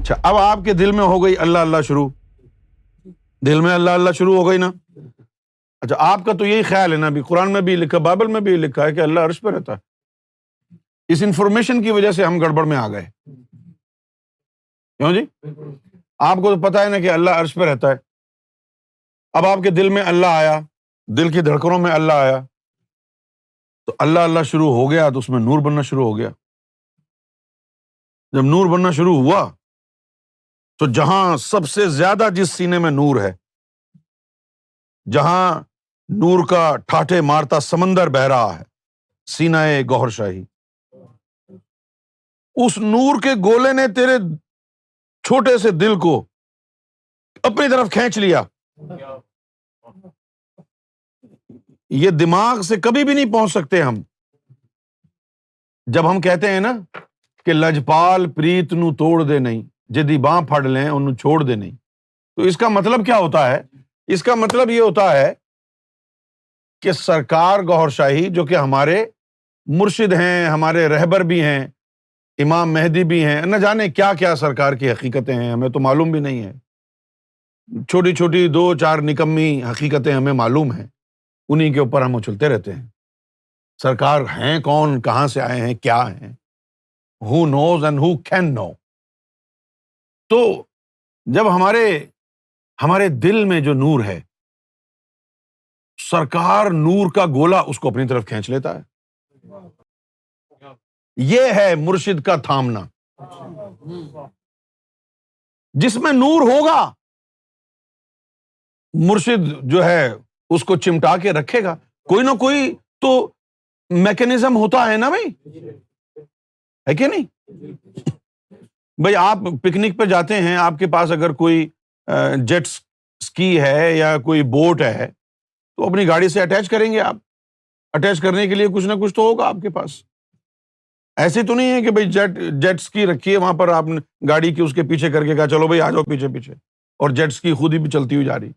اچھا، اب آپ کے دل میں ہو گئی اللہ اللہ شروع، دل میں اللہ اللہ شروع ہو گئی نا. اچھا، آپ کا تو یہی خیال ہے نا، ابھی قرآن میں بھی لکھا، بائبل میں بھی لکھا ہے کہ اللہ عرش پہ رہتا ہے. اس انفارمیشن کی وجہ سے ہم گڑبڑ میں آ گئے. کیوں جی؟ آپ کو تو پتا ہے نا کہ اللہ عرش پہ رہتا ہے. اب آپ کے دل میں اللہ آیا، دل کی دھڑکنوں میں اللہ آیا، تو اللہ اللہ شروع ہو گیا تو اس میں نور بننا شروع ہو گیا. جب نور بننا شروع ہوا تو جہاں سب سے زیادہ جس سینے میں نور ہے، جہاں نور کا ٹھاٹھے مارتا سمندر بہہ رہا ہے، سینہ گوہر شاہی، اس نور کے گولے نے تیرے چھوٹے سے دل کو اپنی طرف کھینچ لیا. یہ دماغ سے کبھی بھی نہیں پہنچ سکتے ہم. جب ہم کہتے ہیں نا کہ لجپال پریت نو توڑ دے نہیں، جدی باں پھڑ لیں انہوں چھوڑ دے نہیں، تو اس کا مطلب کیا ہوتا ہے؟ اس کا مطلب یہ ہوتا ہے کہ سرکار گوہر شاہی جو کہ ہمارے مرشد ہیں، ہمارے رہبر بھی ہیں، امام مہدی بھی ہیں، نہ جانے کیا کیا سرکار کی حقیقتیں ہیں، ہمیں تو معلوم بھی نہیں ہے. چھوٹی چھوٹی 2-4 نکمی حقیقتیں ہمیں معلوم ہیں، انہی کے اوپر ہم اچھلتے رہتے ہیں. سرکار ہیں کون، کہاں سے آئے ہیں، کیا ہیں؟ Who knows and who can know. تو جب ہمارے دل میں جو نور ہے، سرکار نور کا گولا اس کو اپنی طرف کھینچ لیتا ہے. یہ ہے مرشد کا تھامنا. جس میں نور ہوگا مرشد جو ہے اس کو چمٹا کے رکھے گا. کوئی نہ کوئی تو میکینزم ہوتا ہے نا بھائی، ہے کہ نہیں؟ بھائی آپ پکنک پہ جاتے ہیں، آپ کے پاس اگر کوئی جیٹ اسکی ہے یا کوئی بوٹ ہے تو اپنی گاڑی سے اٹیچ کریں گے. آپ اٹیچ کرنے کے لیے کچھ نہ کچھ تو ہوگا آپ کے پاس. ایسے تو نہیں ہے کہ بھائی جیٹ اسکی رکھی ہے وہاں پر آپ نے گاڑی کی اس کے پیچھے کر کے کہا چلو بھائی آ جاؤ پیچھے پیچھے، اور جیٹ اسکی خود ہی بھی چلتی ہوئی جا رہی.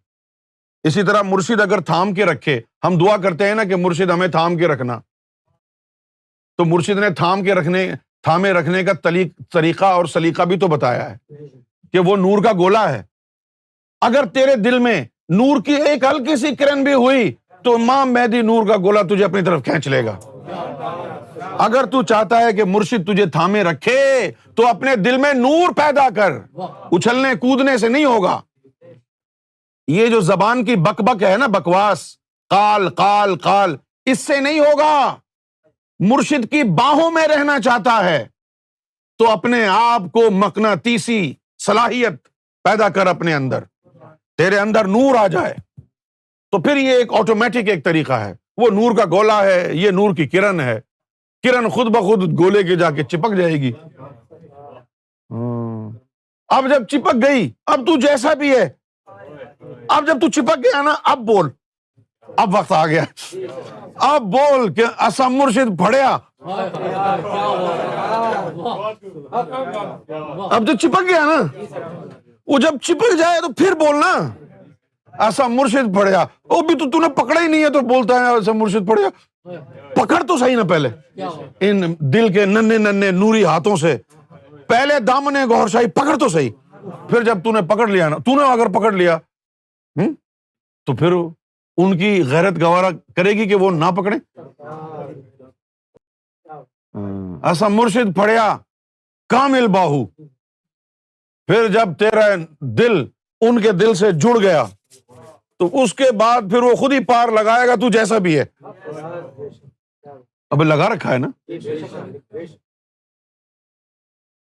اسی طرح مرشد اگر تھام کے رکھے، ہم دعا کرتے ہیں نا کہ مرشد ہمیں تھام کے رکھنا، تو مرشد نے تھامے رکھنے کا طریقہ اور سلیقہ بھی تو بتایا ہے کہ وہ نور کا گولا ہے. اگر تیرے دل میں نور کی ایک ہلکی سی کرن بھی ہوئی تو امام مہدی نور کا گولا تجھے اپنی طرف کھینچ لے گا. اگر تو چاہتا ہے کہ مرشد تجھے تھامے رکھے تو اپنے دل میں نور پیدا کر. اچھلنے کودنے سے نہیں ہوگا. یہ جو زبان کی بک بک ہے نا، بکواس، قال قال قال، اس سے نہیں ہوگا. مرشد کی باہوں میں رہنا چاہتا ہے تو اپنے آپ کو مقناطیسی صلاحیت پیدا کر اپنے اندر، تیرے اندر نور آ جائے تو پھر یہ ایک آٹومیٹک ایک طریقہ ہے. وہ نور کا گولا ہے، یہ نور کی کرن ہے. کرن خود بخود گولے کے جا کے چپک جائے گی. اب جب چپک گئی، اب تو جیسا بھی ہے، اب جب تو چپک گیا نا، اب بول. اب وقت آ گیا، اب بول کہ اسا مرشد پڑھیا. اب جو چپک گیا نا، وہ جب چپک جائے تو پھر بولنا ایسا مرشد پڑھیا. وہ بھی تو نے پکڑا ہی نہیں ہے تو بولتا ہے ایسا مرشد پڑھیا. پکڑ تو صحیح نا پہلے ان دل کے ننھے ننھے نوری ہاتھوں سے، پہلے دامن گوہر شاہی پکڑ تو صحیح. پھر جب تو نے پکڑ لیا نا، تو نے اگر پکڑ لیا تو پھر ان کی غیرت گوارا کرے گی کہ وہ نہ پکڑیں. ایسا مرشد پڑھیا کامل باہو. پھر جب تیرا دل ان کے دل سے جڑ گیا تو اس کے بعد پھر وہ خود ہی پار لگائے گا، تو جیسا بھی ہے. اب لگا رکھا ہے نا.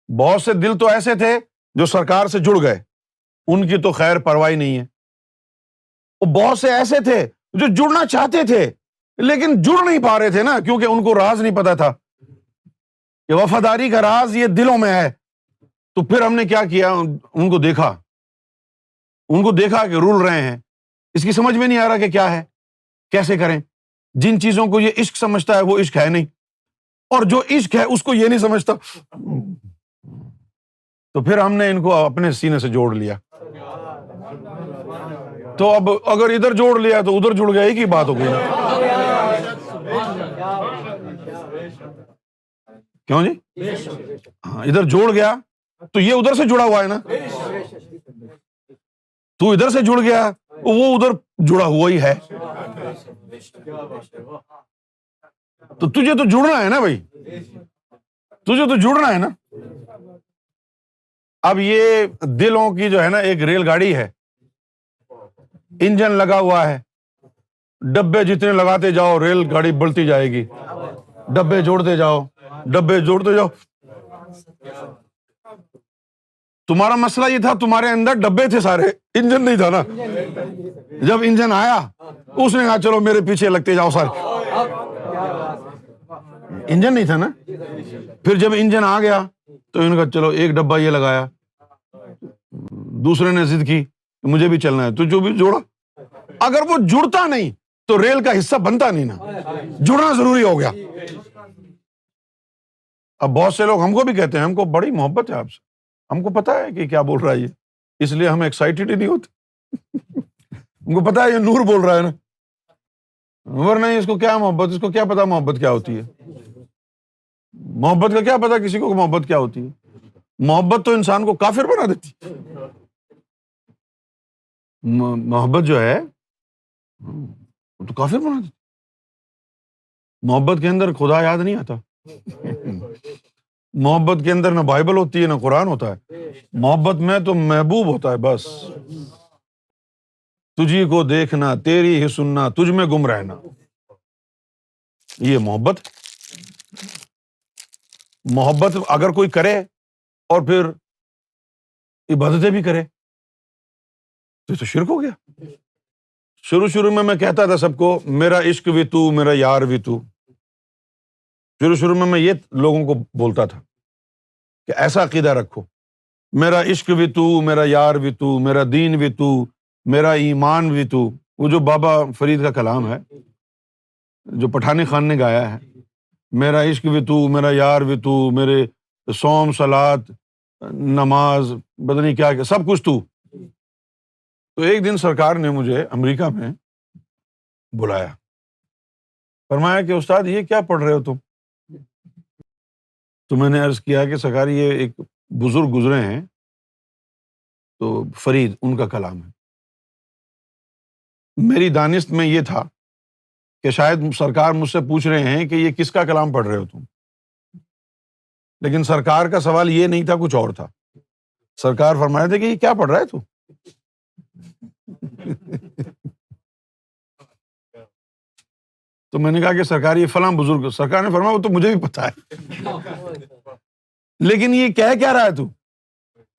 بہت سے دل تو ایسے تھے جو سرکار سے جڑ گئے، ان کی تو خیر پرواہی نہیں ہے. بہت سے ایسے تھے جو جڑنا چاہتے تھے لیکن جڑ نہیں پا رہے تھے نا، کیونکہ ان کو راز نہیں پتا تھا کہ وفاداری کا راز یہ دلوں میں ہے. تو پھر ہم نے کیا کیا، ان کو دیکھا کہ رول رہے ہیں. اس کی سمجھ میں نہیں آ رہا کہ کیا ہے، کیسے کریں. جن چیزوں کو یہ عشق سمجھتا ہے وہ عشق ہے نہیں، اور جو عشق ہے اس کو یہ نہیں سمجھتا. تو پھر ہم نے ان کو اپنے سینے سے جوڑ لیا. تو اب اگر ادھر جوڑ لیا تو ادھر جڑ گیا، ایک ہی بات ہو گئی نا. کیوں جی؟ ہاں، ادھر جوڑ گیا تو یہ ادھر سے جڑا ہوا ہے نا, تو ادھر سے جڑ گیا, وہ ادھر جڑا ہوا ہی ہے, تو تجھے تو جڑنا ہے نا بھائی, تجھے تو جڑنا ہے نا. اب یہ دلوں کی جو ہے نا ایک ریل گاڑی ہے, انجن لگا ہوا ہے, ڈبے جتنے لگاتے جاؤ ریل گاڑی بڑھتی جائے گی, ڈبے جوڑتے جاؤ, ڈبے جوڑتے جاؤ. تمہارا مسئلہ یہ تھا تمہارے اندر ڈبے تھے سارے, انجن نہیں تھا نا. جب انجن آیا اس نے کہا چلو میرے پیچھے لگتے جاؤ سارے, انجن نہیں تھا نا. پھر جب انجن آ گیا تو انہوں نے کہا چلو ایک ڈبہ یہ لگایا, دوسرے نے ضد کی مجھے بھی چلنا ہے, تو جو بھی جوڑا. اگر وہ جڑتا نہیں تو ریل کا حصہ بنتا نہیں نا, جڑنا ضروری ہو گیا. اب بہت سے لوگ ہم کو بھی کہتے ہیں ہم کو بڑی محبت ہے آپ سے, ہم کو پتا ہے کہ کیا بول رہا ہے یہ, اس لیے ہم ایکسائٹیڈ ہی نہیں ہوتے. ہم کو پتا ہے یہ نور بول رہا ہے نا, ورنہ اس کو کیا محبت, اس کو کیا پتا محبت کیا ہوتی ہے. محبت کا کیا پتا کسی کو محبت کیا ہوتی ہے. محبت تو انسان کو کافر بنا دیتی. محبت جو ہے وہ تو کافر بنا دیتی. محبت کے اندر خدا یاد نہیں آتا, محبت کے اندر نہ بائبل ہوتی ہے نہ قرآن ہوتا ہے. محبت میں تو محبوب ہوتا ہے بس. تجھی کو دیکھنا, تیری ہی سننا, تجھ میں گم رہنا, یہ محبت. محبت اگر کوئی کرے اور پھر عبادتیں بھی کرے تو یہ تو شرک ہو گیا. شروع میں کہتا تھا سب کو میرا عشق بھی تو, میرا یار بھی تو. شروع میں یہ لوگوں کو بولتا تھا کہ ایسا عقیدہ رکھو, میرا عشق بھی تو, میرا یار بھی تو, میرا دین بھی تو, میرا ایمان بھی تو. وہ جو بابا فرید کا کلام ہے جو پٹھانی خان نے گایا ہے, میرا عشق بھی تو, میرا یار بھی تو, میرے صوم صلات نماز بدنی کیا سب کچھ تو. تو ایک دن سرکار نے مجھے امریکہ میں بلایا, فرمایا کہ استاد یہ کیا پڑھ رہے ہو تم. تو میں نے عرض کیا کہ سرکار یہ ایک بزرگ گزرے ہیں تو فرید ان کا کلام ہے. میری دانست میں یہ تھا کہ شاید سرکار مجھ سے پوچھ رہے ہیں کہ یہ کس کا کلام پڑھ رہے ہو تم, لیکن سرکار کا سوال یہ نہیں تھا, کچھ اور تھا. سرکار فرمائے تھے کہ یہ کیا پڑھ رہا ہے تو. تو میں نے کہا کہ سرکار یہ فلاں بزرگ. سرکار نے فرمایا وہ تو مجھے بھی پتا ہے, لیکن یہ کہہ کیا رہا ہے تو,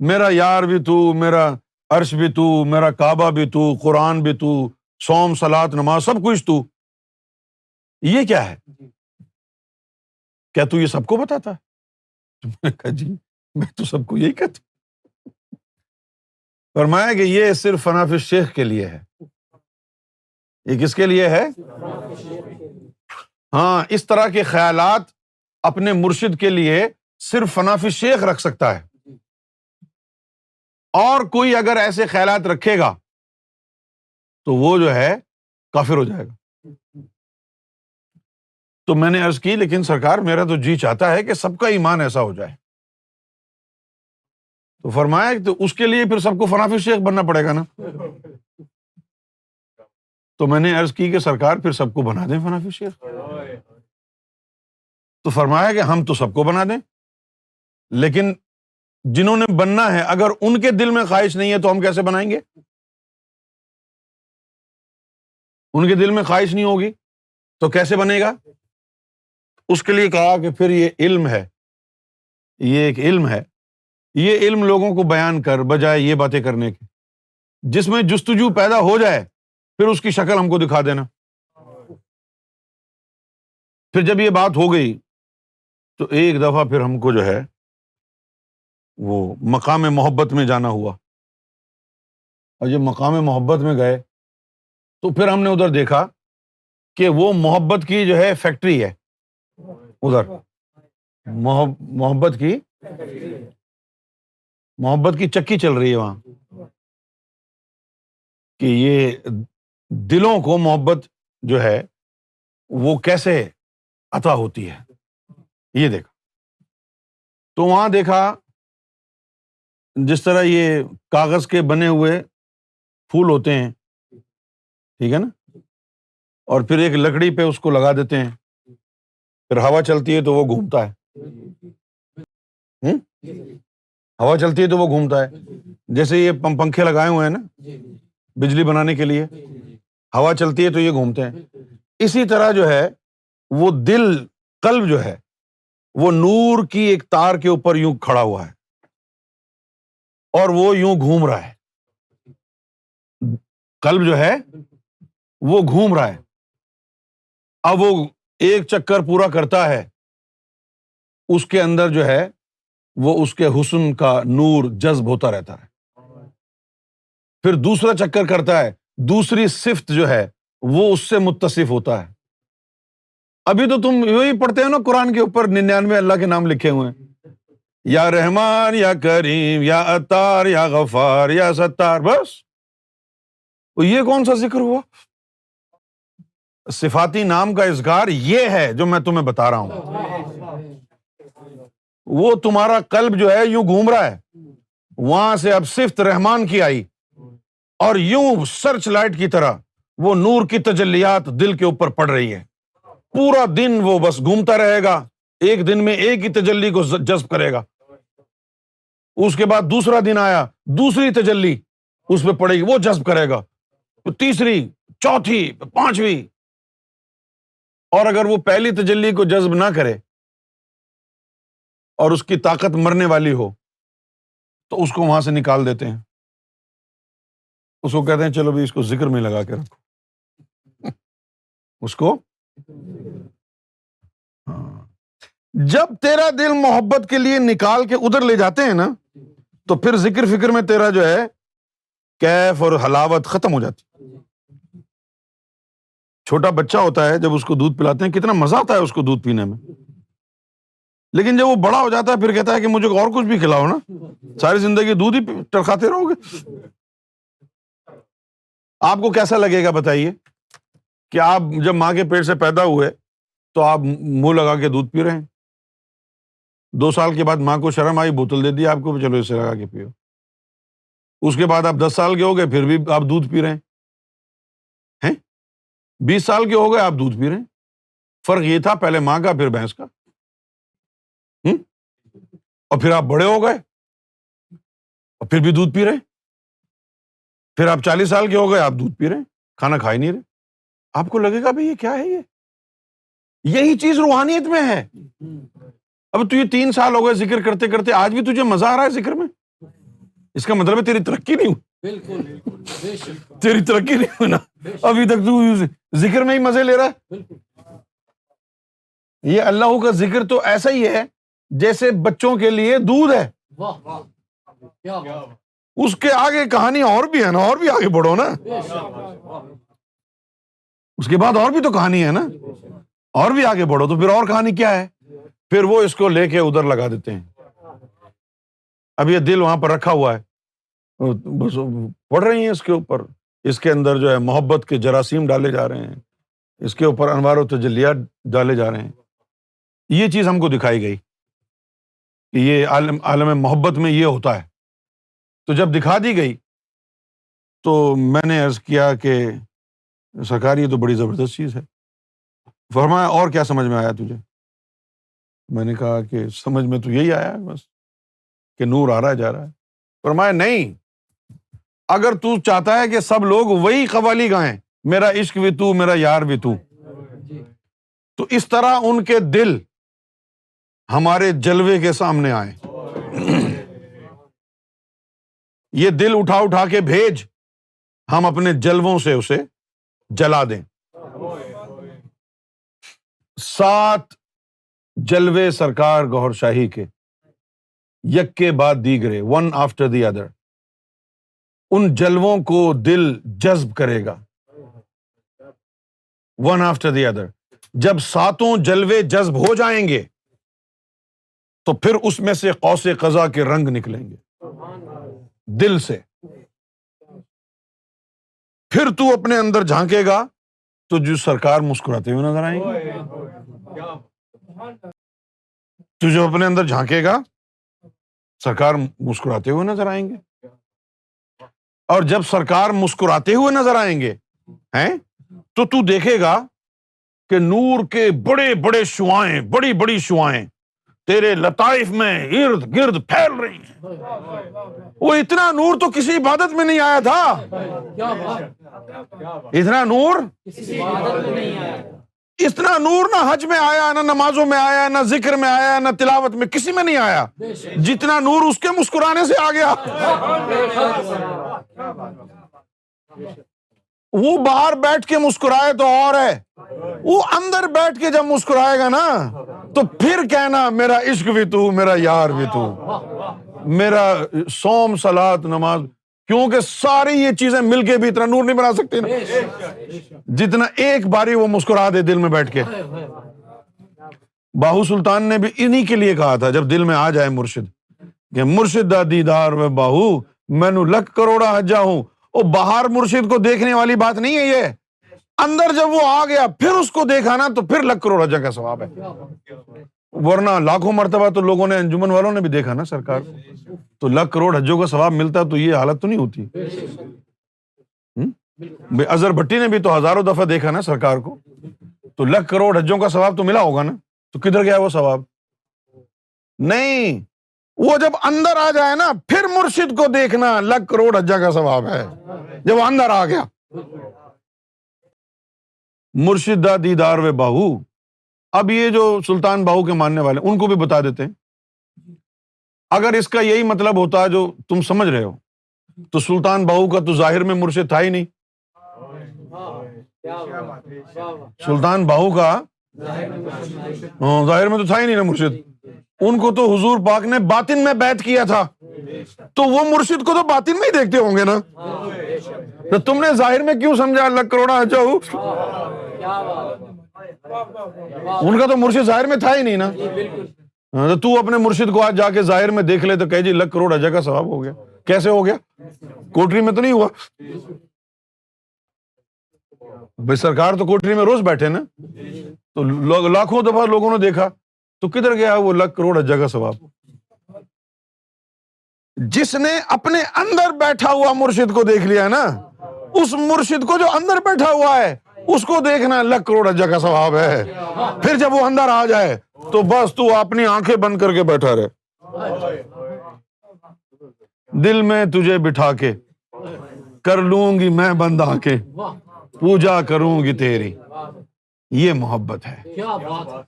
میرا یار بھی تو, میرا عرش بھی تو, میرا کعبہ بھی تو, قرآن بھی تو, صوم صلات نماز سب کچھ تو. یہ کیا ہے, کیا تو یہ سب کو بتاتا ہے؟ میں نے کہا جی میں تو سب کو یہی کہتا ہوں. فرمایا کہ یہ صرف فنا فی الشیخ کے لیے ہے. یہ کس کے لیے ہے؟ ہاں, اس طرح کے خیالات اپنے مرشد کے لیے صرف فنا فی الشیخ رکھ سکتا ہے, اور کوئی اگر ایسے خیالات رکھے گا تو وہ جو ہے کافر ہو جائے گا. تو میں نے عرض کی لیکن سرکار میرا تو جی چاہتا ہے کہ سب کا ایمان ایسا ہو جائے. تو فرمایا کہ تو اس کے لیے پھر سب کو فنا فی الشیخ بننا پڑے گا نا. تو میں نے عرض کی کہ سرکار پھر سب کو بنا دیں فنا فی الشیخ. تو فرمایا کہ ہم تو سب کو بنا دیں, لیکن جنہوں نے بننا ہے اگر ان کے دل میں خواہش نہیں ہے تو ہم کیسے بنائیں گے. ان کے دل میں خواہش نہیں ہوگی تو کیسے بنے گا. اس کے لیے کہا کہ پھر یہ علم ہے, یہ ایک علم ہے, یہ علم لوگوں کو بیان کر بجائے یہ باتیں کرنے کے, جس میں جستجو پیدا ہو جائے پھر اس کی شکل ہم کو دکھا دینا. پھر جب یہ بات ہو گئی تو ایک دفعہ پھر ہم کو جو ہے وہ مقام محبت میں جانا ہوا, اور جب مقام محبت میں گئے تو پھر ہم نے ادھر دیکھا کہ وہ محبت کی جو ہے فیکٹری ہے, ادھر محبت کی چکی چل رہی ہے وہاں, کہ یہ دلوں کو محبت جو ہے وہ کیسے عطا ہوتی ہے, یہ دیکھا. تو وہاں دیکھا جس طرح یہ کاغذ کے بنے ہوئے پھول ہوتے ہیں، ٹھیک ہے نا، اور پھر ایک لکڑی پہ اس کو لگا دیتے ہیں، پھر ہوا چلتی ہے تو وہ گھومتا ہے۔ ہوں؟ ہوا چلتی ہے تو وہ گھومتا ہے، جیسے یہ پنکھے لگائے ہوئے ہیں نا بجلی بنانے کے لیے، ہوا چلتی ہے تو یہ گھومتے ہیں۔ اسی طرح جو ہے وہ دل، قلب جو ہے وہ نور کی ایک تار کے اوپر یوں کھڑا ہوا ہے اور وہ یوں گھوم رہا ہے۔ قلب جو ہے وہ گھوم رہا ہے، اب وہ ایک چکر پورا کرتا ہے، اس کے اندر جو ہے وہ اس کے حسن کا نور جذب ہوتا رہتا ہے، پھر دوسرا چکر کرتا ہے، دوسری صفت جو ہے وہ اس سے متصف ہوتا ہے۔ ابھی تو تم یہی پڑھتے ہو نا قرآن کے اوپر 99 اللہ کے نام لکھے ہوئے ہیں، یا رحمان یا کریم یا عطار یا غفار یا ستار، بس یہ کون سا ذکر ہوا؟ صفاتی نام کا اذکار یہ ہے جو میں تمہیں بتا رہا ہوں۔ وہ تمہارا قلب جو ہے یوں گھوم رہا ہے، وہاں سے اب صفت رحمان کی آئی اور یوں سرچ لائٹ کی طرح وہ نور کی تجلیات دل کے اوپر پڑ رہی ہے، پورا دن وہ بس گھومتا رہے گا، ایک دن میں ایک ہی تجلی کو جذب کرے گا، اس کے بعد دوسرا دن آیا، دوسری تجلی اس پہ پڑے گی، وہ جذب کرے گا، تیسری، چوتھی، پانچویں، اور اگر وہ پہلی تجلی کو جذب نہ کرے اور اس کی طاقت مرنے والی ہو تو اس کو وہاں سے نکال دیتے ہیں، اس کو کہتے ہیں چلو بھی اس کو ذکر میں لگا کے رکھو، اس کو جب تیرا دل محبت کے لیے نکال کے ادھر لے جاتے ہیں نا تو پھر ذکر فکر میں تیرا جو ہے کیف اور حلاوت ختم ہو جاتی۔ چھوٹا بچہ ہوتا ہے، جب اس کو دودھ پلاتے ہیں کتنا مزہ آتا ہے اس کو دودھ پینے میں، لیکن جب وہ بڑا ہو جاتا ہے پھر کہتا ہے کہ مجھے اور کچھ بھی کھلاؤ نا، ساری زندگی دودھ ہی ٹرکاتے رہو گے۔ آپ کو کیسا لگے گا بتائیے کہ آپ جب ماں کے پیٹ سے پیدا ہوئے تو آپ منہ لگا کے دودھ پی رہے ہیں، 2 سال کے بعد ماں کو شرم آئی، بوتل دے دی آپ کو، چلو اسے لگا کے پیو، اس کے بعد آپ 10 سال کے ہو گئے پھر بھی آپ دودھ پی رہے ہیں، 20 سال کے ہو گئے آپ دودھ پی رہے ہیں۔ فرق یہ تھا پہلے ماں کا پھر بھینس کا، اور پھر آپ بڑے ہو گئے اور پھر بھی دودھ پی رہے ہیں، پھر آپ 40 سال کے ہو گئے آپ دودھ پی رہے ہیں، کھانا کھا ہی نہیں رہے۔ آپ کو لگے گا بھائی یہ کیا ہے، یہی چیز روحانیت میں ہے۔ اب تو یہ 3 سال ہو گئے ذکر کرتے کرتے، آج بھی تجھے مزہ آ رہا ہے ذکر میں، اس کا مطلب ہے تیری ترقی نہیں ہوئی، تیری ترقی نہیں ہوئی نا، ابھی تک تو ذکر میں ہی مزے لے رہا ہے۔ یہ اللہ کا ذکر تو ایسا ہی ہے جیسے بچوں کے لیے دودھ ہے، اس کے آگے کہانی اور بھی ہے نا، اور بھی آگے بڑھو نا، اس کے بعد اور بھی تو کہانی ہے نا، اور بھی آگے بڑھو، تو پھر اور کہانی کیا ہے؟ پھر وہ اس کو لے کے ادھر لگا دیتے ہیں۔ اب یہ دل وہاں پر رکھا ہوا ہے، بس پڑھ رہی ہیں اس کے اوپر، اس کے اندر جو ہے محبت کے جراثیم ڈالے جا رہے ہیں، اس کے اوپر انوار و تجلیات ڈالے جا رہے ہیں۔ یہ چیز ہم کو دکھائی گئی کہ یہ عالم محبت میں یہ ہوتا ہے، تو جب دکھا دی گئی تو میں نے عرض کیا کہ سرکار یہ تو بڑی زبردست چیز ہے۔ فرمایا اور کیا سمجھ میں آیا تجھے؟ میں نے کہا کہ سمجھ میں تو یہی آیا ہے بس کہ نور آ رہا جا رہا ہے۔ فرمایا نہیں، اگر تو چاہتا ہے کہ سب لوگ وہی قوالی گائیں، میرا عشق بھی تو میرا یار بھی تو اس طرح ان کے دل ہمارے جلوے کے سامنے آئے، یہ دل اٹھا اٹھا کے بھیج، ہم اپنے جلووں سے اسے جلا دیں۔ 7 جلوے سرکار گوھر شاہی کے، یک کے بعد دیگرے، ون آفٹر دی ادر، ان جلووں کو دل جذب کرے گا، ون آفٹر دی ادر۔ جب 7 جلوے جذب ہو جائیں گے تو پھر اس میں سے قوس قزح کے رنگ نکلیں گے دل سے، پھر تو اپنے اندر جھانکے گا تو جو سرکار مسکراتے ہوئے نظر آئیں گے، تو جو اپنے اندر جھانکے گا سرکار مسکراتے ہوئے نظر آئیں گے، اور جب سرکار مسکراتے ہوئے نظر آئیں گے ہیں تو تو دیکھے گا کہ نور کے بڑے بڑے شعاعیں، بڑی بڑی شعاعیں تیرے لطائف میں ارد گرد پھیل رہی ہیں۔ وہ اتنا نور تو کسی عبادت میں نہیں آیا تھا، اتنا نور اتنا نور نہ حج میں آیا، نہ نمازوں میں آیا، نہ ذکر میں آیا، نہ تلاوت میں، کسی میں نہیں آیا جتنا نور اس کے مسکرانے سے آ گیا۔ وہ باہر بیٹھ کے مسکرائے تو اور ہے، وہ اندر بیٹھ کے جب مسکرائے گا نا تو پھر کہنا میرا عشق بھی تو، میرا یار بھی تو، میرا صوم صلاۃ نماز، کیونکہ ساری یہ چیزیں مل کے بھی اتنا نور نہیں بنا سکتی نا جتنا ایک باری وہ مسکرا دے دل میں بیٹھ کے۔ باہو سلطان نے بھی انہی کے لیے کہا تھا جب دل میں آ جائے مرشد کہ مرشد دا دیدار و باہو مینو لکھ کروڑا حجا ہوں۔ وہ باہر مرشد کو دیکھنے والی بات نہیں ہے، یہ اندر جب وہ آ گیا پھر اس کو دیکھا نا تو پھر لکھ کروڑ حجا کا ثواب ہے۔ ورنہ لاکھوں مرتبہ تو لوگوں نے، انجمن والوں نے بھی دیکھا نا سرکار کو، تو لکھ کروڑ حجوں کا ثواب ملتا تو یہ حالت تو نہیں ہوتی۔ اظہر بھٹی نے بھی تو ہزاروں دفعہ دیکھا نا سرکار کو، تو لکھ کروڑ حجوں کا ثواب تو ملا ہوگا نا، تو کدھر گیا وہ ثواب؟ نہیں، وہ جب اندر آ جائے نا پھر مرشد کو دیکھنا لکھ کروڑ حجہ کا ثواب ہے، جب وہ اندر آ گیا۔ مرشد دا دیدار و باہو۔ اب یہ جو سلطان باہو کے ماننے والے ان کو بھی بتا دیتے ہیں، اگر اس کا یہی مطلب ہوتا جو تم سمجھ رہے ہو تو سلطان باہو کا تو ظاہر میں مرشد تھا ہی نہیں۔ سلطان باہو کا ظاہر میں تو تھا ہی نہیں نا مرشد، ان کو تو حضور پاک نے باطن میں بیعت کیا تھا، تو وہ مرشد کو تو باطن میں ہی دیکھتے ہوں گے نا، تو تم نے ظاہر میں کیوں سمجھا لکھ کروڑا حجہ ہو؟ ان کا تو مرشد ظاہر میں تھا ہی نہیں نا، تو تو اپنے مرشد کو آج جا کے ظاہر میں دیکھ لے تو کہے جی لکھ کروڑ حجہ کا ثواب ہو گیا۔ کیسے ہو گیا؟ کوٹری میں تو نہیں ہوا بھائی، سرکار تو کوٹری میں روز بیٹھے نا، تو لاکھوں دفعہ لوگوں نے دیکھا، تو کدھر گیا وہ لکھ کروڑ حجہ کا ثواب؟ جس نے اپنے اندر بیٹھا ہوا مرشد کو دیکھ لیا نا، اس مرشد کو جو اندر بیٹھا ہوا ہے اس کو دیکھنا لکھ کروڑ حجہ کا ثواب ہے۔ پھر جب وہ اندر آ جائے تو بس تو اپنی آنکھیں بند کر کے بیٹھا رہے، دل میں تجھے بٹھا کے کر لوں گی میں بند آنکھیں، پوجا کروں گی تیری، یہ محبت ہے۔ کیا بات ہے،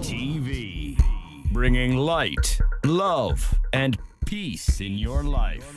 TV, bringing light, love, and peace in your life.